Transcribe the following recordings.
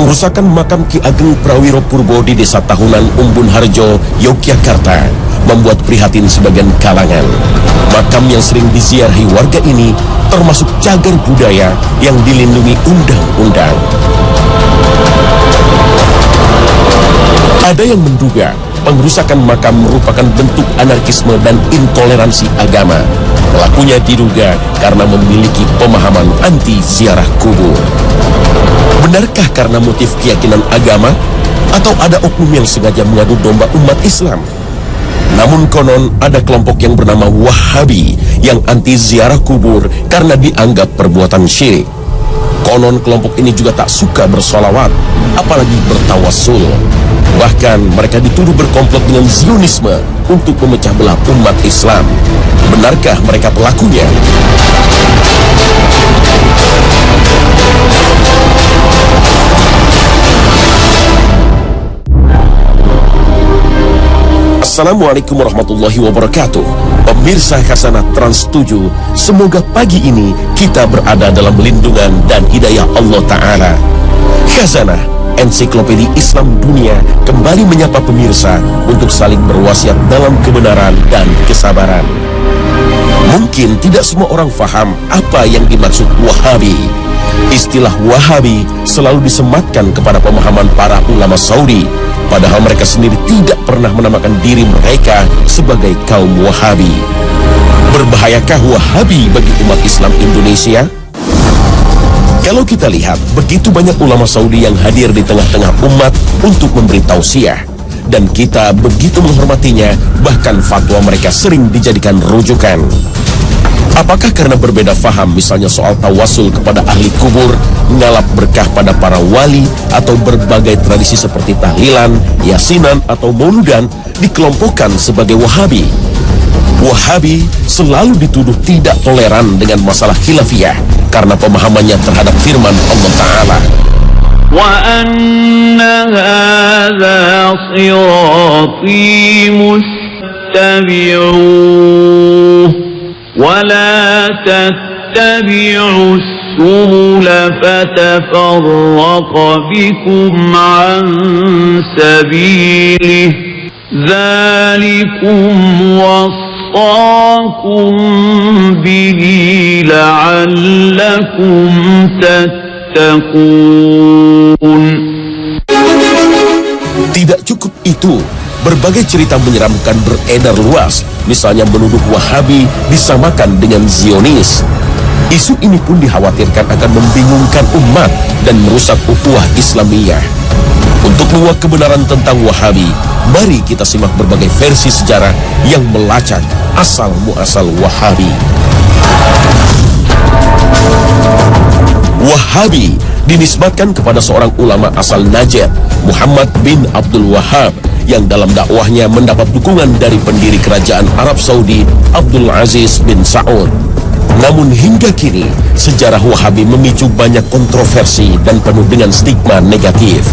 Pengrusakan makam Ki Ageng Prawiro Purbo di Desa Tahunan, Umbun Harjo, Yogyakarta membuat prihatin sebagian kalangan. Makam yang sering diziarahi warga ini termasuk cagar budaya yang dilindungi undang-undang. Ada yang menduga pengrusakan makam merupakan bentuk anarkisme dan intoleransi agama. Pelakunya diduga karena memiliki pemahaman anti ziarah kubur. Benarkah karena motif keyakinan agama atau ada oknum yang sengaja mengadu domba umat Islam? Namun konon ada kelompok yang bernama Wahabi yang anti ziarah kubur karena dianggap perbuatan syirik. Konon kelompok ini juga tak suka bersolawat, apalagi bertawassul. Bahkan mereka dituduh berkomplot dengan Zionisme untuk memecah belah umat Islam. Benarkah mereka pelakunya? Assalamualaikum warahmatullahi wabarakatuh. Pemirsa Khasanah Trans 7, semoga pagi ini kita berada dalam lindungan dan hidayah Allah Ta'ala. Khasanah, ensiklopedia Islam dunia, kembali menyapa pemirsa untuk saling berwasiat dalam kebenaran dan kesabaran. Mungkin tidak semua orang faham apa yang dimaksud Wahabi. Istilah Wahabi selalu disematkan kepada pemahaman para ulama Saudi, padahal mereka sendiri tidak pernah menamakan diri mereka sebagai kaum Wahabi. Berbahayakah Wahabi bagi umat Islam Indonesia? Kalau kita lihat, begitu banyak ulama Saudi yang hadir di tengah-tengah umat untuk memberi tausiah, dan kita begitu menghormatinya, bahkan fatwa mereka sering dijadikan rujukan. Apakah karena berbeda faham, misalnya soal tawasul kepada ahli kubur, ngalap berkah pada para wali, atau berbagai tradisi seperti tahlilan, yasinan, atau mauludan dikelompokkan sebagai Wahabi? Wahabi selalu dituduh tidak toleran dengan masalah khilafiyah karena pemahamannya terhadap firman Allah Ta'ala. وَأَنَّ هَذَا صِرَاطِي مُتَّبِعُوهُ وَلَا تَتَّبِعُوا السُّبُلَ فَتَفَرَّقَ بِكُمْ عَنْ سَبِيلِهِ ذَلِكُمْ وَصَّاكُمْ بِهِ لَعَلَّكُمْ تَتَّقُونَ. Tidak cukup itu, berbagai cerita menyeramkan beredar luas, misalnya menuduh Wahabi disamakan dengan Zionis. Isu ini pun dikhawatirkan akan membingungkan umat dan merusak ukhuwah Islamiyah. Untuk menguak kebenaran tentang Wahabi, mari kita simak berbagai versi sejarah yang melacak asal-muasal Wahabi. Wahabi dinisbatkan kepada seorang ulama asal Najd, Muhammad bin Abdul Wahhab, yang dalam dakwahnya mendapat dukungan dari pendiri kerajaan Arab Saudi, Abdul Aziz bin Saud. Namun hingga kini, sejarah Wahabi memicu banyak kontroversi dan penuh dengan stigma negatif.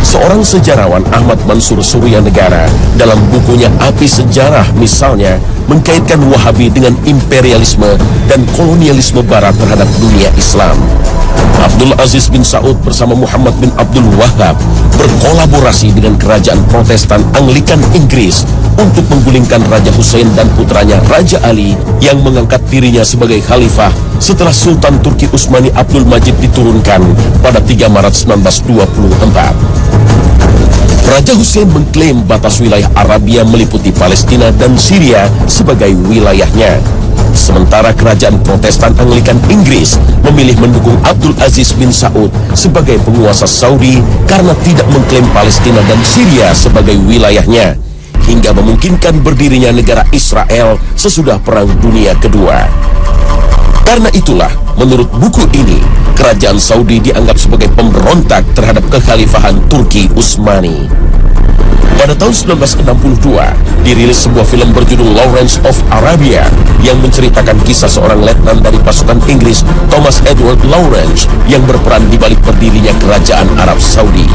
Seorang sejarawan, Ahmad Mansur Suryanegara, dalam bukunya Api Sejarah misalnya, mengkaitkan Wahabi dengan imperialisme dan kolonialisme Barat terhadap dunia Islam. Abdul Aziz bin Saud bersama Muhammad bin Abdul Wahhab berkolaborasi dengan kerajaan Protestan Anglikan Inggris untuk menggulingkan Raja Hussein dan putranya Raja Ali yang mengangkat dirinya sebagai khalifah setelah Sultan Turki Utsmani Abdul Majid diturunkan pada 3 Maret 1924. Raja Hussein mengklaim batas wilayah Arabia meliputi Palestina dan Syria sebagai wilayahnya. Sementara kerajaan Protestan Anglikan Inggris memilih mendukung Abdul Aziz bin Saud sebagai penguasa Saudi karena tidak mengklaim Palestina dan Syria sebagai wilayahnya, hingga memungkinkan berdirinya negara Israel sesudah Perang Dunia Kedua. Karena itulah, menurut buku ini, kerajaan Saudi dianggap sebagai pemberontak terhadap kekhalifahan Turki Utsmani. Pada tahun 1962, dirilis sebuah film berjudul Lawrence of Arabia yang menceritakan kisah seorang letnan dari pasukan Inggris, Thomas Edward Lawrence, yang berperan di balik berdirinya kerajaan Arab Saudi.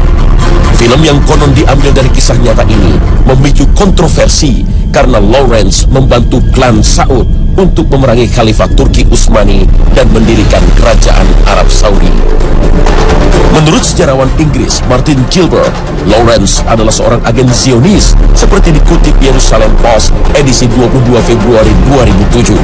Film yang konon diambil dari kisah nyata ini memicu kontroversi karena Lawrence membantu klan Saud untuk memerangi Khalifah Turki Utsmani dan mendirikan kerajaan Arab Saudi. Menurut sejarawan Inggris Martin Gilbert, Lawrence adalah seorang agen Zionis seperti dikutip Jerusalem Post edisi 22 Februari 2007.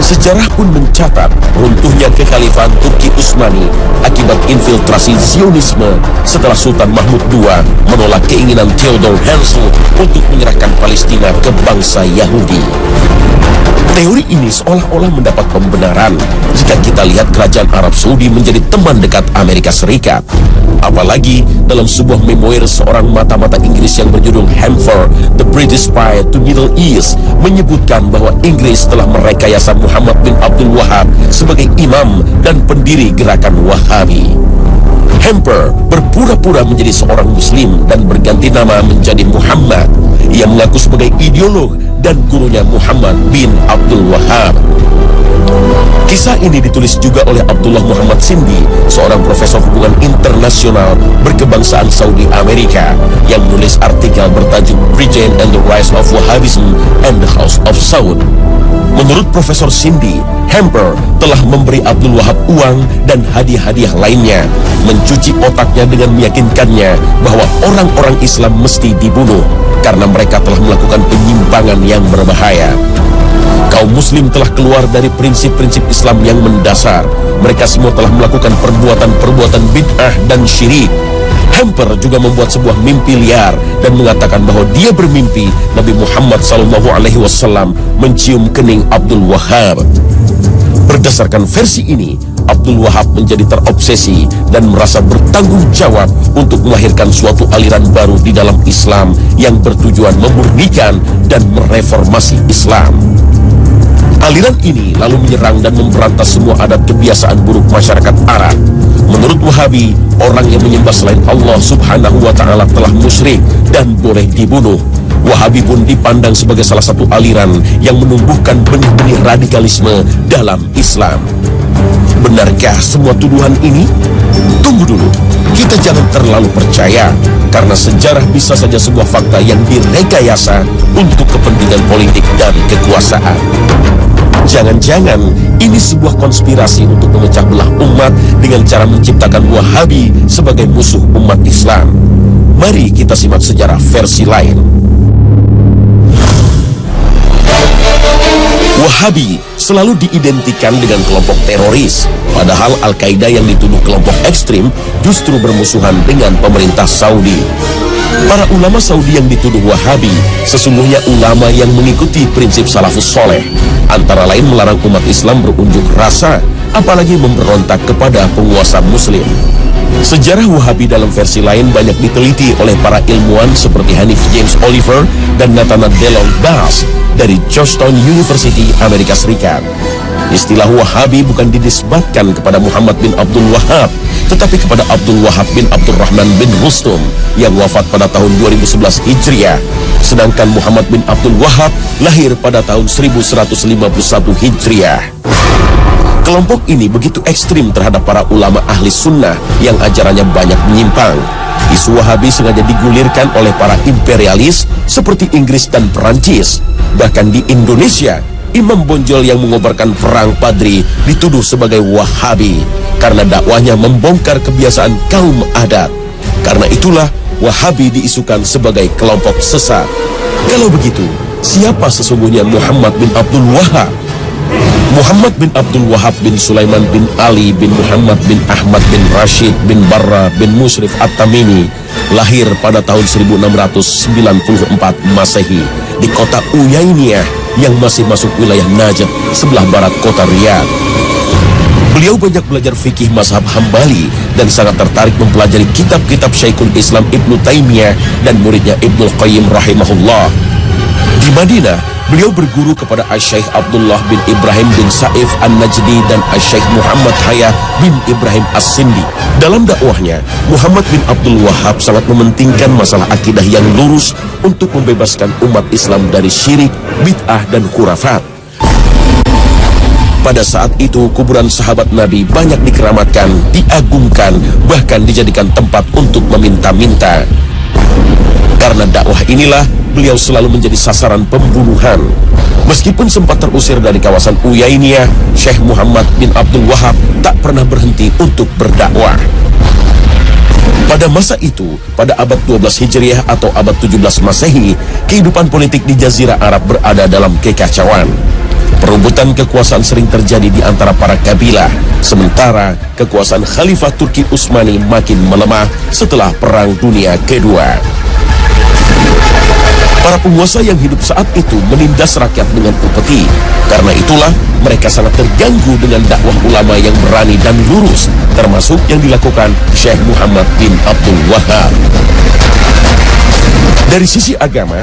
Sejarah pun mencatat runtuhnya kekhalifahan Turki Utsmani akibat infiltrasi Zionisme setelah Sultan Mahmud II menolak keinginan Theodor Herzl untuk menyerahkan Palestina ke bangsa Yahudi. Teori ini seolah-olah mendapat pembenaran jika kita lihat kerajaan Arab Saudi menjadi teman dekat Amerika Serikat. Apalagi dalam sebuah memoir seorang mata-mata Inggris yang berjudul Hamfer, The British Spy to Middle East, menyebutkan bahwa Inggris telah merekayasa Muhammad bin Abdul Wahab sebagai imam dan pendiri gerakan Wahabi. Hamper berpura-pura menjadi seorang muslim dan berganti nama menjadi Muhammad. Ia mengaku sebagai ideolog dan gurunya Muhammad bin Abdul Wahab. Kisah ini ditulis juga oleh Abdullah Muhammad Sindi, seorang profesor hubungan internasional berkebangsaan Saudi Amerika, yang menulis artikel bertajuk Britain and the Rise of Wahhabism and the House of Saud. Menurut Profesor Sindi, Hamper telah memberi Abdul Wahab uang dan hadiah-hadiah lainnya, mencuci otaknya dengan meyakinkannya bahwa orang-orang Islam mesti dibunuh karena mereka telah melakukan penyimpangan yang berbahaya. Kaum muslim telah keluar dari prinsip-prinsip Islam yang mendasar. Mereka semua telah melakukan perbuatan-perbuatan bid'ah dan syirik. Hamper juga membuat sebuah mimpi liar dan mengatakan bahwa dia bermimpi Nabi Muhammad SAW mencium kening Abdul Wahab. Berdasarkan versi ini, Abdul Wahab menjadi terobsesi dan merasa bertanggung jawab untuk melahirkan suatu aliran baru di dalam Islam yang bertujuan memurnikan dan mereformasi Islam. Aliran ini lalu menyerang dan memberantas semua adat kebiasaan buruk masyarakat Arab. Menurut Wahabi, orang yang menyembah selain Allah Subhanahu wa Ta'ala telah musyrik dan boleh dibunuh. Wahabi pun dipandang sebagai salah satu aliran yang menumbuhkan benih-benih radikalisme dalam Islam. Benarkah semua tuduhan ini? Tunggu dulu, kita jangan terlalu percaya, karena sejarah bisa saja sebuah fakta yang direkayasa untuk kepentingan politik dan kekuasaan. Jangan-jangan ini sebuah konspirasi untuk memecah belah umat dengan cara menciptakan Wahabi sebagai musuh umat Islam. Mari kita simak sejarah versi lain. Wahabi selalu diidentikan dengan kelompok teroris, padahal Al-Qaeda yang dituduh kelompok ekstrim justru bermusuhan dengan pemerintah Saudi. Para ulama Saudi yang dituduh Wahabi sesungguhnya ulama yang mengikuti prinsip salafus soleh, antara lain melarang umat Islam berunjuk rasa, apalagi memberontak kepada penguasa muslim. Sejarah Wahabi dalam versi lain banyak diteliti oleh para ilmuwan seperti Hanif James Oliver dan Nathanael Delon Bass dari Georgetown University, Amerika Serikat. Istilah Wahabi bukan dinisbatkan kepada Muhammad bin Abdul Wahab, tetapi kepada Abdul Wahab bin Abdurrahman bin Rustum yang wafat pada tahun 2011 Hijriah. Sedangkan Muhammad bin Abdul Wahab lahir pada tahun 1151 Hijriah. Kelompok ini begitu ekstrim terhadap para ulama ahli sunnah yang ajarannya banyak menyimpang. Isu Wahabi sengaja digulirkan oleh para imperialis seperti Inggris dan Perancis. Bahkan di Indonesia, imam bonjol yang mengobarkan perang Padri dituduh sebagai Wahabi karena dakwahnya membongkar kebiasaan kaum adat. Karena itulah Wahabi diisukan sebagai kelompok sesat. Kalau begitu, siapa sesungguhnya Muhammad bin Abdul Wahab? Muhammad bin Abdul Wahab bin Sulaiman bin Ali bin Muhammad bin Ahmad bin Rashid bin Barra bin Musrif At-Tamimi lahir pada tahun 1694 Masehi di kota Uyainiyah yang masih masuk wilayah Najd sebelah barat kota Riyadh. Beliau banyak belajar fikih mazhab Hambali dan sangat tertarik mempelajari kitab-kitab Syekhul Islam Ibnu Taimiyah dan muridnya Ibnu Qayyim rahimahullah. Di Madinah, beliau berguru kepada Asy-Syaikh Abdullah bin Ibrahim bin Saif An-Najdi dan Asy-Syaikh Muhammad Hayah bin Ibrahim As-Sindi. Dalam dakwahnya, Muhammad bin Abdul Wahab sangat mementingkan masalah akidah yang lurus untuk membebaskan umat Islam dari syirik, bid'ah, dan khurafat. Pada saat itu, kuburan sahabat Nabi banyak dikeramatkan, diagungkan, bahkan dijadikan tempat untuk meminta-minta. Karena dakwah inilah, beliau selalu menjadi sasaran pembunuhan. Meskipun sempat terusir dari kawasan Uyainiyah, Syekh Muhammad bin Abdul Wahab tak pernah berhenti untuk berdakwah. Pada masa itu, pada abad 12 Hijriah atau abad 17 Masehi, kehidupan politik di Jazirah Arab berada dalam kekacauan. Perebutan kekuasaan sering terjadi di antara para kabilah, sementara kekuasaan Khalifah Turki Utsmani makin melemah setelah Perang Dunia Kedua. Para penguasa yang hidup saat itu menindas rakyat dengan upeti. Karena itulah mereka sangat terganggu dengan dakwah ulama yang berani dan lurus, termasuk yang dilakukan Syekh Muhammad bin Abdul Wahhab. Dari sisi agama,